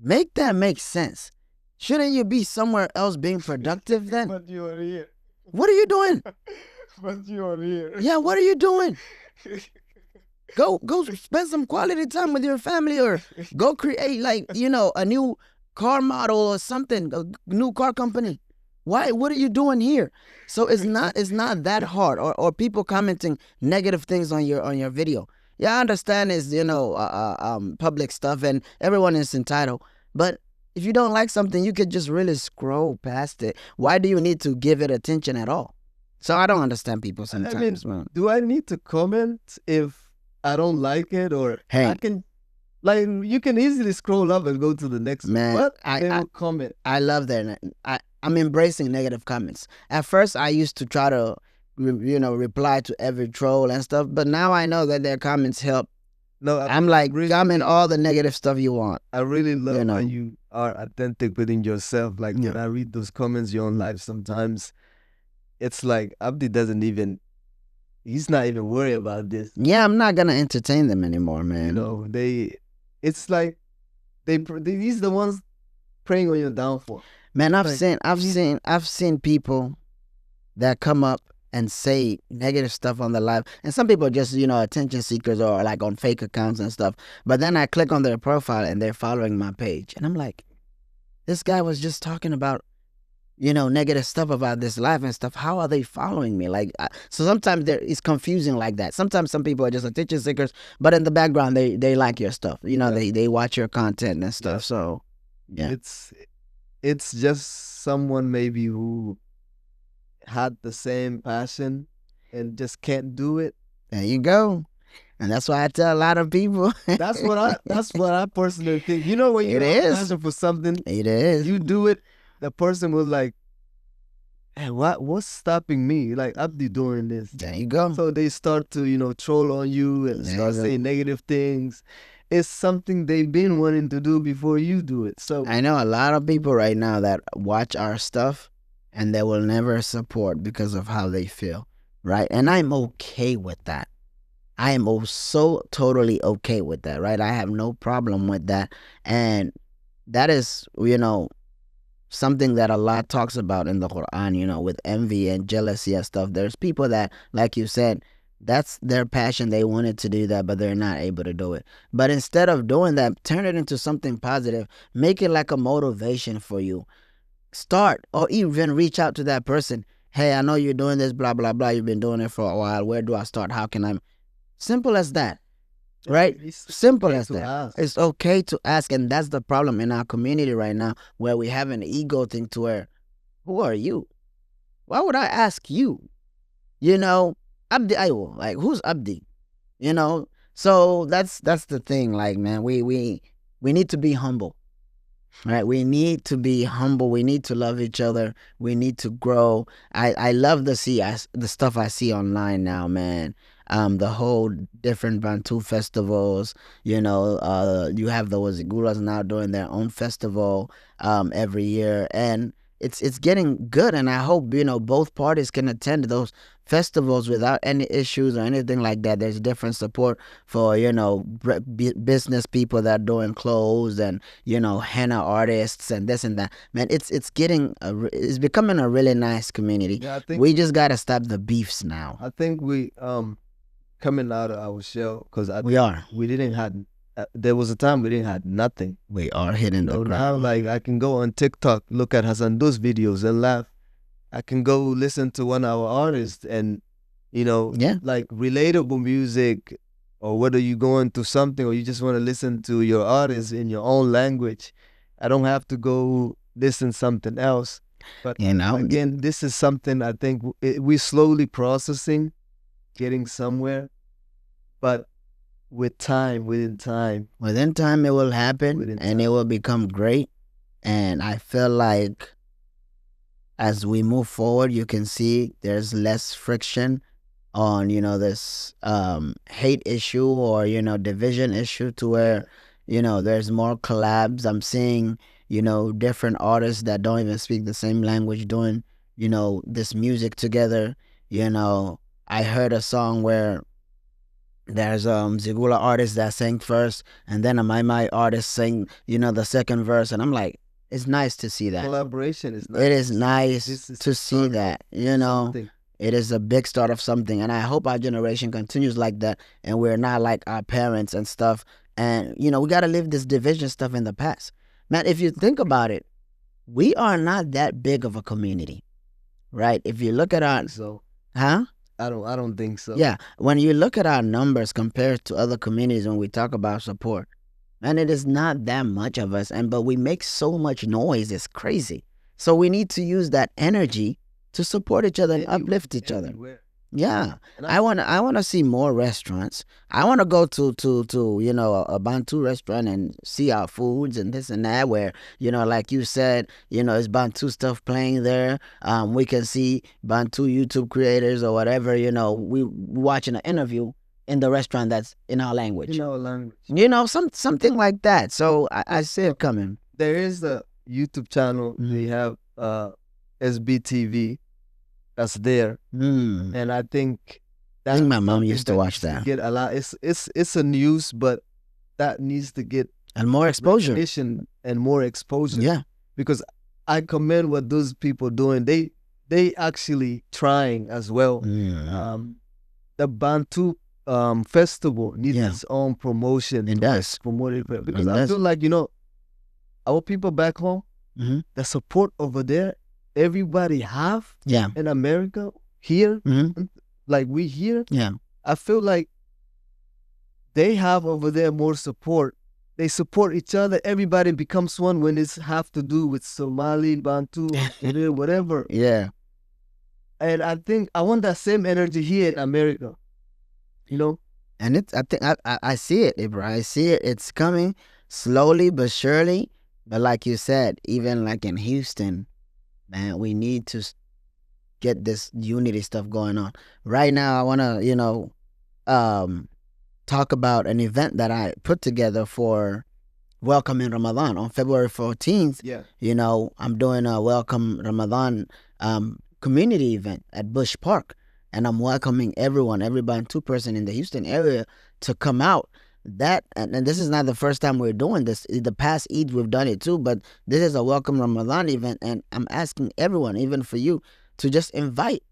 Make that make sense. Shouldn't you be somewhere else being productive then? But you are here. What are you doing? But you are here. Yeah, what are you doing? Go spend some quality time with your family, or go create a new car model or something, a new car company. Why? What are you doing here? So it's not that hard. Or people commenting negative things on your video. Yeah, I understand it's public stuff and everyone is entitled, but if you don't like something, you could just really scroll past it. Why do you need to give it attention at all? So I don't understand people sometimes. Do I need to comment if I don't like it, or I can, you can easily scroll up and go to the next man? But I will comment. I love that. I'm embracing negative comments. At first, I used to try to, reply to every troll and stuff, but now I know that their comments help. No, I'm like, comment all the negative stuff you want. I really love how you are authentic within yourself. Like when I read those comments you're on live, sometimes it's like Abdi he's not even worried about this. Yeah, I'm not gonna entertain them anymore, man. It's like these the ones preying on your downfall. Man, I've seen people that come up and say negative stuff on the live, and some people are just attention seekers or like on fake accounts and stuff. But then I click on their profile and they're following my page, and I'm like, this guy was just talking about negative stuff about this live and stuff. How are they following me? So sometimes it's confusing like that. Sometimes some people are just attention seekers, but in the background they like your stuff. They watch your content and stuff. Yeah. So yeah, it's just someone maybe who had the same passion and just can't do it. There you go. And that's why I tell a lot of people. That's what I personally think. When you have passion for something, it is. You do it. The person was like, hey, what's stopping me? Like, Abdi doing this. There you go. So they start to, troll on you and start saying negative things. It's something they've been wanting to do before you do it. So I know a lot of people right now that watch our stuff and they will never support because of how they feel, right? And I'm okay with that. I am so totally okay with that, right? I have no problem with that. And that is, something that Allah talks about in the Quran, you know, with envy and jealousy and stuff. There's people that, like you said, that's their passion. They wanted to do that, but they're not able to do it. But instead of doing that, turn it into something positive. Make it like a motivation for you. Start or even reach out to that person. Hey, I know you're doing this, blah, blah, blah. You've been doing it for a while. Where do I start? How can I? Simple as that. Right? Simple as that. It's okay to ask. And that's the problem in our community right now, where we have an ego thing to where, who are you? Why would I ask you? You know, Abdi Ayo. Like, who's Abdi? You know? So that's the thing. Like, man, we need to be humble. Right? We need to be humble. We need to love each other. We need to grow. I love to see the stuff I see online now, man. The whole different Bantu festivals. You know, you have the Wazigulas now doing their own festival every year, and it's getting good. And I hope, you know, both parties can attend those festivals without any issues or anything like that. There's different support for, you know, business people that are doing clothes and, you know, henna artists and this and that. Man, it's becoming a really nice community. Yeah, I think we just gotta stop the beefs now. I think we coming out of our shell, because we didn't have. There was a time we didn't have nothing. We are hitting the ground. Now, like, I can go on TikTok, look at Hassan Dhuus videos and laugh. I can go listen to one of our artists and, you know, like relatable music, or whether you're going through something or you just want to listen to your artist in your own language. I don't have to go listen something else. But, you know, again, this is something I think we're slowly processing, getting somewhere. But within time, it will happen and it will become great. And I feel like as we move forward, you can see there's less friction on, you know, this hate issue or, you know, division issue, to where, you know, there's more collabs. I'm seeing, you know, different artists that don't even speak the same language doing, you know, this music together. You know, I heard a song where there's Zigula artist that sang first, and then a Mai artist sang, you know, the second verse, and I'm like, it's nice to see that. Collaboration is nice. It is nice to see that, you know. Something. It is a big start of something, and I hope our generation continues like that, and we're not like our parents and stuff. And, you know, we got to leave this division stuff in the past. Man, if you think about it, we are not that big of a community, right? If you look at our... I don't think so. Yeah, when you look at our numbers compared to other communities, when we talk about support, man, it is not that much of us, but we make so much noise. It's crazy. So we need to use that energy to support each other and uplift each other. Yeah, I wanna see more restaurants. I wanna go to you know, a Bantu restaurant and see our foods and this and that, where, you know, like you said, you know, it's Bantu stuff playing there. We can see Bantu YouTube creators or whatever. You know, we watching an interview in the restaurant that's in our language. In our language. You know, something like that. So I see it coming. There is a YouTube channel. They have SBTV. That's there, and I think I think my mom used to watch that. Get a lot. It's a news, but that needs to get and more exposure and more exposure. Yeah, because I commend what those people doing. They actually trying as well. The Bantu festival needs its own promotion. It does promote it, because I feel like, you know, our people back home, the support over there. Everybody have in America here, like we here. Yeah, I feel like they have over there more support. They support each other. Everybody becomes one when it's have to do with Somali, Bantu, whatever. Yeah, and I think I want that same energy here in America. You know, and I see it, Ibra. I see it. It's coming slowly but surely. But like you said, even like in Houston, man, we need to get this unity stuff going on. Right now, I want to, you know, talk about an event that I put together for Welcome in Ramadan on February 14th. Yeah. You know, I'm doing a Welcome Ramadan community event at Bush Park. And I'm welcoming every Bantu person in the Houston area to come out. that, and this is not the first time we're doing this. The past Eid we've done it too, but this is a welcome Ramadan event, and I'm asking everyone, even for you, to just invite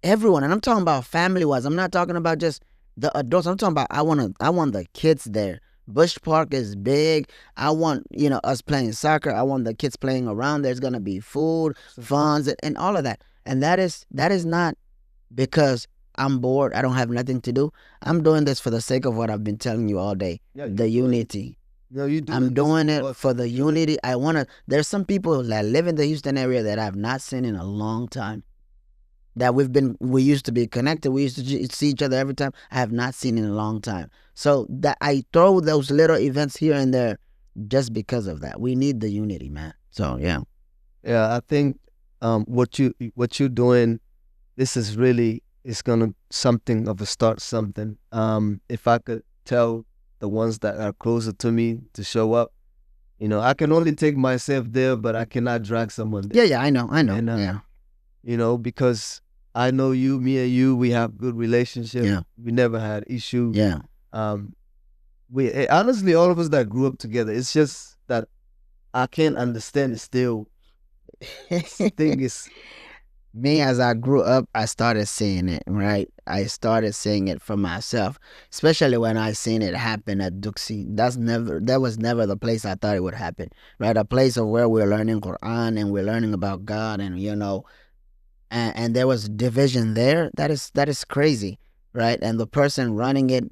everyone. And I'm talking about family wise. I'm not talking about just the adults. I'm talking about I want the kids there. Bush Park is big. I want, us playing soccer. I want the kids playing around. There's gonna be food, funds, and all of that. And that is not because I'm bored. I don't have nothing to do. I'm doing this for the sake of what I've been telling you all day. Yeah, the unity. No, you do. I'm doing it for the unity. There's some people that live in the Houston area that I've not seen in a long time. That we used to be connected. We used to see each other every time. I have not seen in a long time. So that I throw those little events here and there just because of that. We need the unity, man. So yeah. Yeah, I think what you're doing, this is really, it's gonna something of a start something. If I could tell the ones that are closer to me to show up, I can only take myself there, but I cannot drag someone there. Yeah, I know. And, yeah. Because I know you, me and you, we have good relationship. Yeah. We never had issues. Yeah. We honestly, all of us that grew up together, it's just that I can't understand it still. Thing is, me, as I grew up, I started seeing it, right? I started seeing it for myself, especially when I seen it happen at Dhuus. That was never the place I thought it would happen, right? A place of where we're learning Quran and we're learning about God, and and there was division there. That is crazy, right? And the person running it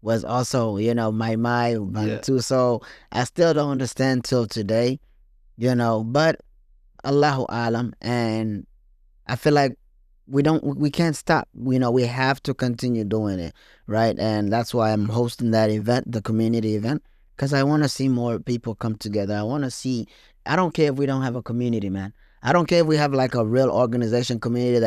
was also, my too. So I still don't understand till today, but Allahu Alam, and I feel like we can't stop. We have to continue doing it, right? And that's why I'm hosting that event, the community event, because I want to see more people come together. I don't care if we don't have a community, man. I don't care if we have like a real organization community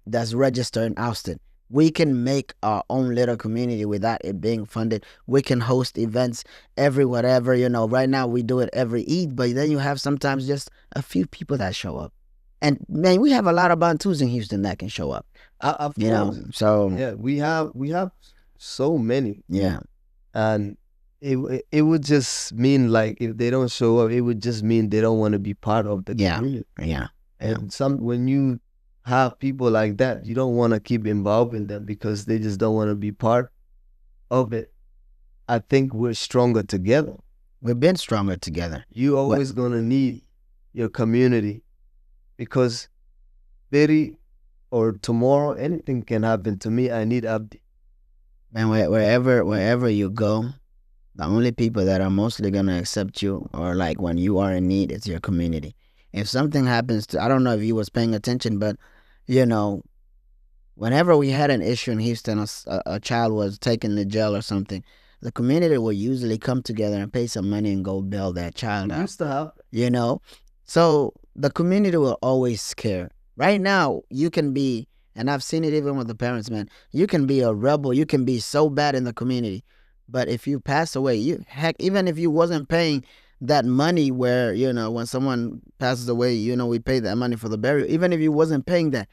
that's registered in Austin. We can make our own little community without it being funded. We can host events every whatever, right now we do it every Eid, but then you have sometimes just a few people that show up. And man, we have a lot of Bantus in Houston that can show up. So yeah, we have so many. Yeah. And it would just mean like if they don't show up, it would just mean they don't want to be part of the community. Yeah. And when you have people like that, you don't want to keep involving them because they just don't want to be part of it. I think we're stronger together. We've been stronger together. You always gonna need your community, because very or tomorrow anything can happen to me. I need Abdi. Man, wherever you go, the only people that are mostly gonna accept you, or like when you are in need, is your community. If something happens I don't know if you was paying attention, but whenever we had an issue in Houston, a child was taken to jail or something, the community will usually come together and pay some money and go bail that child out. Used to have. So the community will always care. Right now, you can be, and I've seen it even with the parents, man, you can be a rebel, you can be so bad in the community, but if you pass away, even if you wasn't paying that money where, when someone passes away, we pay that money for the burial. Even if you wasn't paying that,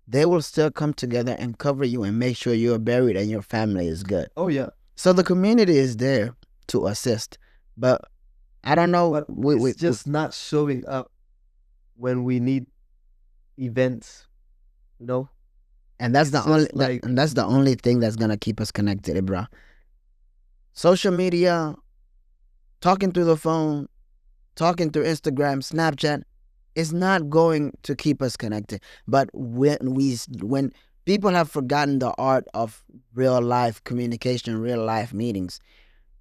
they will still come together and cover you and make sure you're buried and your family is good. Oh, yeah. So the community is there to assist. But I don't know. But it's just not showing up when we need events, And that's the only thing that's going to keep us connected, bro. Social media, talking through the phone, talking through Instagram, Snapchat, is not going to keep us connected. But when people have forgotten the art of real life communication, real life meetings,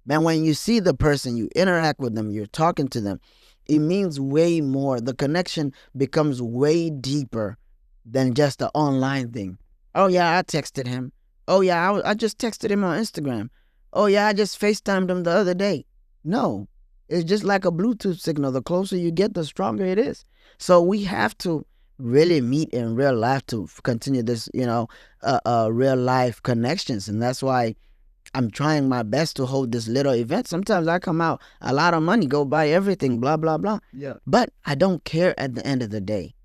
man, when you see the person, you interact with them, you're talking to them, it means way more. The connection becomes way deeper than just the online thing. Oh yeah, I texted him. Oh yeah, I just texted him on Instagram. Oh yeah, I just FaceTimed him the other day. No, it's just like a Bluetooth signal. The closer you get, the stronger it is. So we have to really meet in real life to continue this, real life connections. And that's why I'm trying my best to hold this little event. Sometimes I come out, a lot of money, go buy everything, blah, blah, blah. Yeah. But I don't care at the end of the day,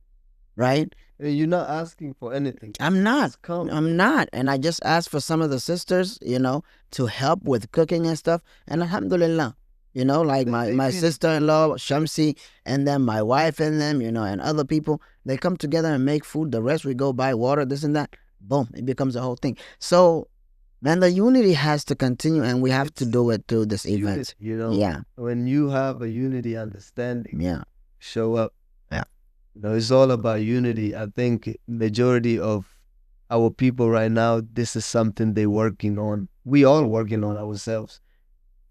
right? You're not asking for anything. I'm not. Just come. I'm not. And I just asked for some of the sisters, to help with cooking and stuff. And alhamdulillah, like my sister-in-law, Shamsi, and then my wife and them, and other people, they come together and make food. The rest, we go buy water, this and that. Boom, it becomes a whole thing. So, man, the unity has to continue, and we have to do it through this event. Yeah. When you have a unity understanding, Yeah. show up. Yeah. It's all about unity. I think majority of our people right now, this is something they're working on. We all working on ourselves.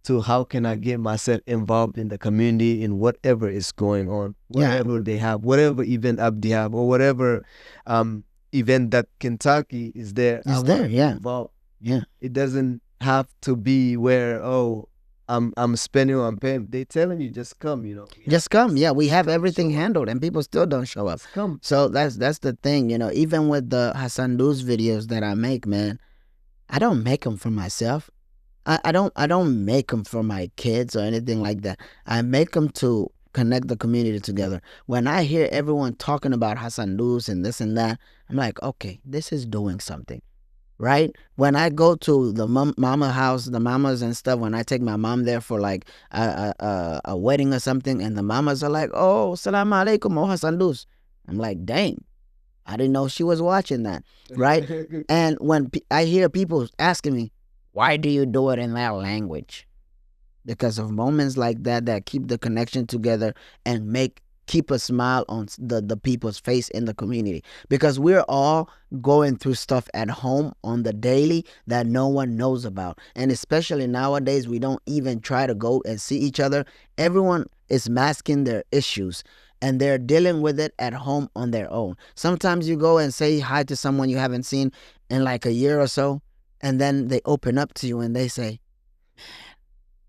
To how can I get myself involved in the community in whatever is going on, whatever they have, whatever event Abdi have, or whatever event that Kentucky is there. Is there, yeah. Involved. Yeah. It doesn't have to be where, I'm spending or I'm paying. They telling you just come, Just come. Yeah, we have everything handled, and people still don't show up. Just come. So that's the thing, even with the Hassan Dhuus videos that I make, man, I don't make them for myself. I don't make them for my kids or anything like that. I make them to connect the community together. When I hear everyone talking about Hassan Dhuus and this and that, I'm like, okay, this is doing something, right? When I go to the mama house, the mamas and stuff, when I take my mom there for like a wedding or something, and the mamas are like, oh, salam alaikum, oh Hassan Dhuus. I'm like, dang, I didn't know she was watching that, right? And when I hear people asking me, why do you do it in that language? Because of moments like that keep the connection together and keep a smile on the people's face in the community. Because we're all going through stuff at home on the daily that no one knows about. And especially nowadays, we don't even try to go and see each other. Everyone is masking their issues, and they're dealing with it at home on their own. Sometimes you go and say hi to someone you haven't seen in like a year or so, and then they open up to you and they say,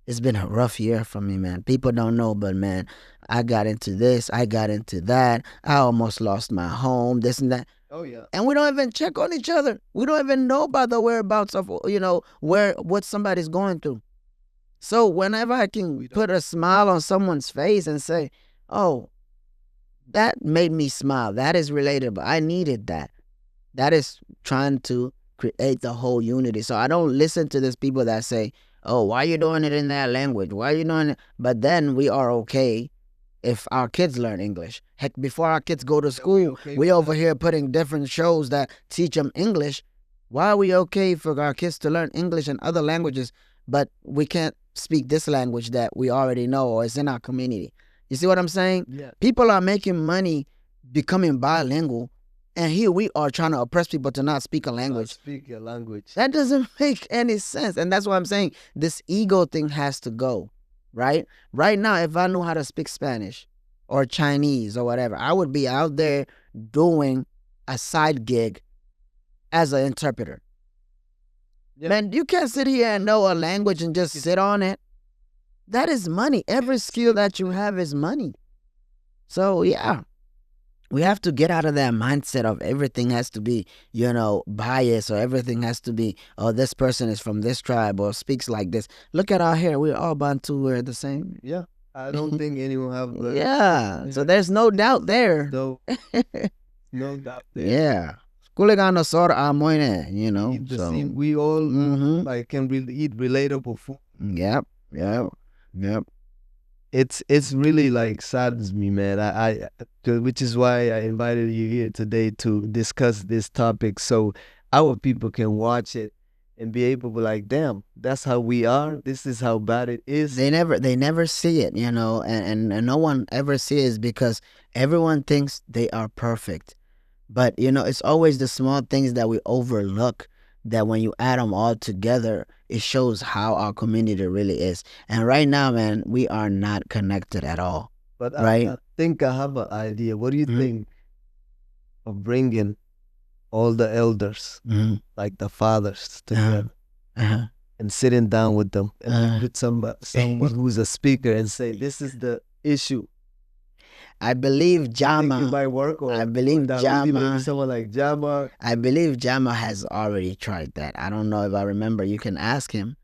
it's been a rough year for me, man. People don't know, but man, I got into this, I got into that. I almost lost my home, this and that. Oh, yeah. And we don't even check on each other. We don't even know about the whereabouts of, what somebody's going through. So whenever I can put a smile on someone's face and say, oh, that made me smile. That is relatable. I needed that. That is trying to create the whole unity. So I don't listen to these people that say, oh, why are you doing it in that language? Why are you doing it? But then we are okay if our kids learn English. Heck, before our kids go to school, we over here putting different shows that teach them English. Why are we okay for our kids to learn English and other languages, but we can't speak this language that we already know or is in our community? You see what I'm saying? Yeah. People are making money becoming bilingual, and here we are trying to oppress people to not speak a language. Speak a language. That doesn't make any sense. And that's why I'm saying this ego thing has to go, right? Right now, if I knew how to speak Spanish or Chinese or whatever, I would be out there doing a side gig as an interpreter. Yeah. Man, you can't sit here and know a language and just sit on it. That is money. Every skill that you have is money. So, yeah. We have to get out of that mindset of everything has to be, bias, or everything has to be, oh, this person is from this tribe or speaks like this. Look at our hair. We're all Bantu. We're the same. Yeah. I don't think anyone have. Yeah. So there's no doubt there. No doubt there. Yeah. Kuligano sor amoine, So we all can really eat relatable food. Yep. It's really like saddens me, man. I which is why I invited you here today to discuss this topic, so our people can watch it and be able to be like, damn, that's how we are. This is how bad it is. They never see it, and no one ever sees, because everyone thinks they are perfect. But it's always the small things that we overlook, that when you add them all together, it shows how our community really is. And right now, man, we are not connected at all. But right? I think I have an idea. What do you think of bringing all the elders, like the fathers, together and sitting down with them and with someone who's a speaker and say, this is the issue? I believe Jama. You might work, or I believe Jama. Someone like Jama. I believe Jama has already tried that. I don't know if I remember. You can ask him,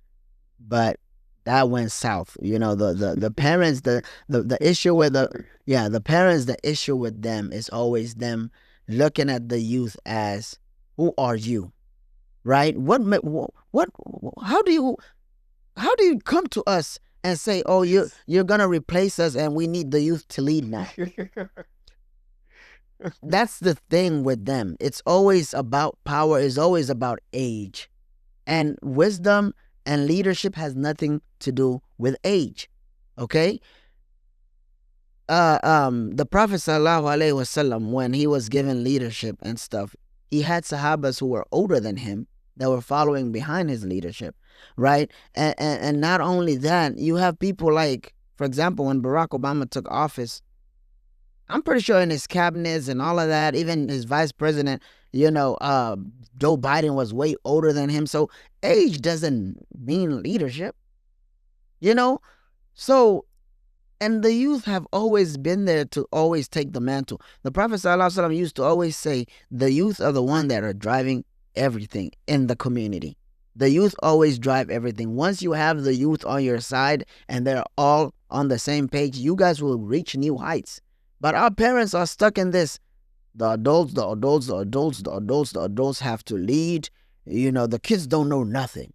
but that went south. The parents, the issue with the parents, the issue with them is always them looking at the youth as, who are you, right? How do you come to us and say, oh, you're gonna replace us and we need the youth to lead now? That's the thing with them. It's always about power. It's always about age. And wisdom and leadership has nothing to do with age. Okay? The Prophet ﷺ, when he was given leadership and stuff, he had sahabas who were older than him that were following behind his leadership, right? And not only that, you have people like, for example, when Barack Obama took office, I'm pretty sure in his cabinets and all of that, even his vice president, Joe Biden was way older than him. So age doesn't mean leadership, So, and the youth have always been there to always take the mantle. The Prophet ﷺ used to always say, the youth are the one that are driving everything in the community. The youth always drive everything. Once you have the youth on your side and they're all on the same page, you guys will reach new heights. But our parents are stuck in this. The adults have to lead. The kids don't know nothing.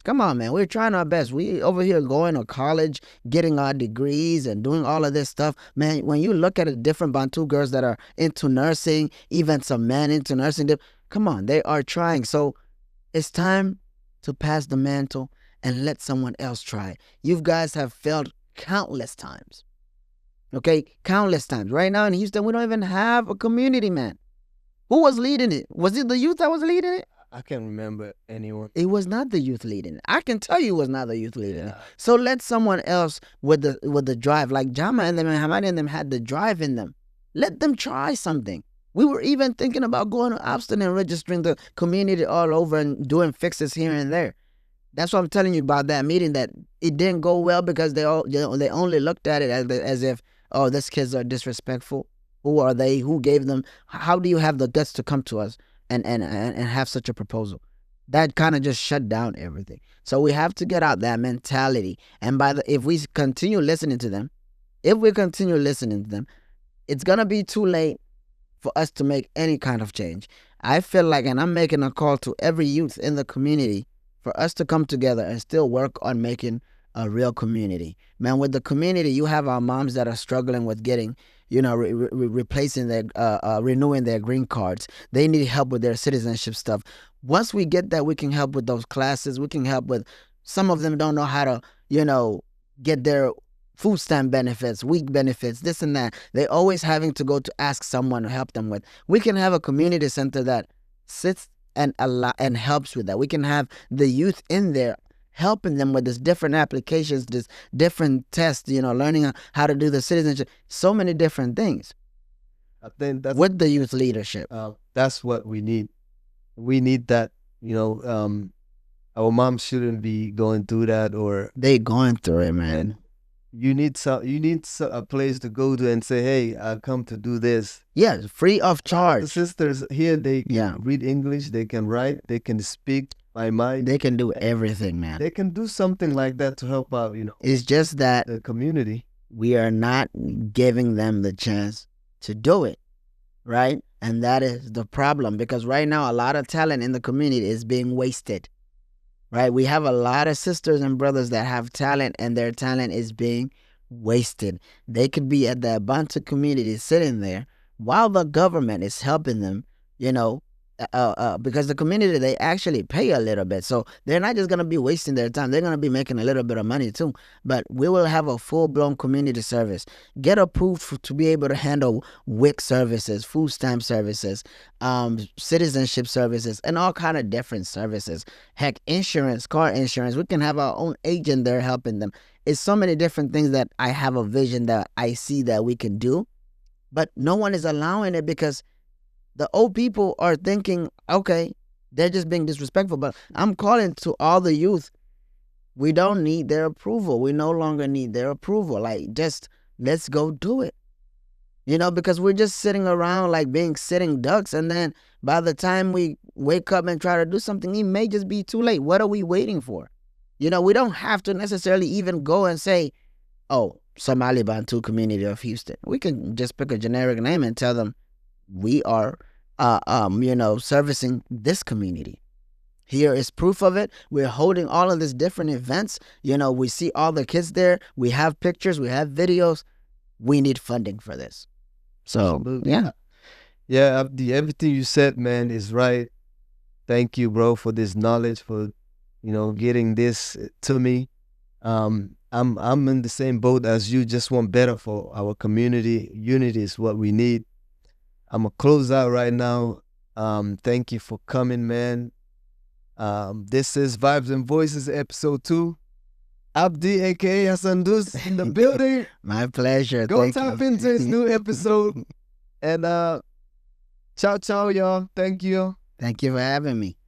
Come on, man. We're trying our best. We over here going to college, getting our degrees and doing all of this stuff. Man, when you look at the different Bantu girls that are into nursing, even some men into nursing, come on, they are trying. So it's time to pass the mantle and let someone else try. You guys have failed countless times. Okay, countless times. Right now in Houston, we don't even have a community man. Who was leading it? Was it the youth that was leading it? I can't remember anyone. It was not the youth leading it. I can tell you it was not the youth leading it. So let someone else with the drive, like Jama and them and Hamad and them had the drive in them. Let them try something. We were even thinking about going to Austin and registering the community all over and doing fixes here and there. That's what I'm telling you about that meeting, that it didn't go well because they only looked at it as if, oh, these kids are disrespectful. Who are they? Who gave them? How do you have the guts to come to us and have such a proposal? That kind of just shut down everything. So we have to get out that mentality. And if we continue listening to them, it's going to be too late for us to make any kind of change. I feel like, and I'm making a call to every youth in the community for us to come together and still work on making a real community. Man, with the community, you have our moms that are struggling with getting, replacing their, renewing their green cards. They need help with their citizenship stuff. Once we get that, we can help with those classes. We can help with, some of them don't know how to, get their food stamp benefits, week benefits, this and that. They're always having to go to ask someone to help them with. We can have a community center that sits and helps with that. We can have the youth in there helping them with these different applications, this different tests, learning how to do the citizenship, so many different things. I think that's with the youth leadership. That's what we need. We need that, our moms shouldn't be going through that, or they going through it, man. You need a place to go to and say, hey, I come to do this. Yes, free of charge. The sisters here, they can read English, they can write, they can speak my mind. They can do everything, man. They can do something like that to help out, It's just that the community. We are not giving them the chance to do it, right? And that is the problem, because right now a lot of talent in the community is being wasted. Right? We have a lot of sisters and brothers that have talent, and their talent is being wasted. They could be at the Bantu community sitting there while the government is helping them, because the community, they actually pay a little bit. So they're not just going to be wasting their time. They're going to be making a little bit of money too. But we will have a full-blown community service. Get approved to be able to handle WIC services, food stamp services, citizenship services, and all kind of different services. Heck, insurance, car insurance. We can have our own agent there helping them. It's so many different things that I have a vision that I see that we can do. But no one is allowing it because the old people are thinking, okay, they're just being disrespectful. But I'm calling to all the youth. We don't need their approval. We no longer need their approval. Like, just let's go do it. Because we're just sitting around like being sitting ducks. And then by the time we wake up and try to do something, it may just be too late. What are we waiting for? We don't have to necessarily even go and say, oh, Somali Bantu community of Houston. We can just pick a generic name and tell them, we are, servicing this community. Here is proof of it. We're holding all of these different events. We see all the kids there. We have pictures. We have videos. We need funding for this. So, Absolutely. yeah. Yeah, Abdi, everything you said, man, is right. Thank you, bro, for this knowledge, for getting this to me. I'm in the same boat as you. Just want better for our community. Unity is what we need. I'm gonna close out right now. Thank you for coming, man. This is Vibes and Voices, episode 2. Abdi, aka Hassan Dhuus, in the building. My pleasure. Go Thank tap you. into this new episode. And ciao, ciao, y'all. Thank you. Thank you for having me.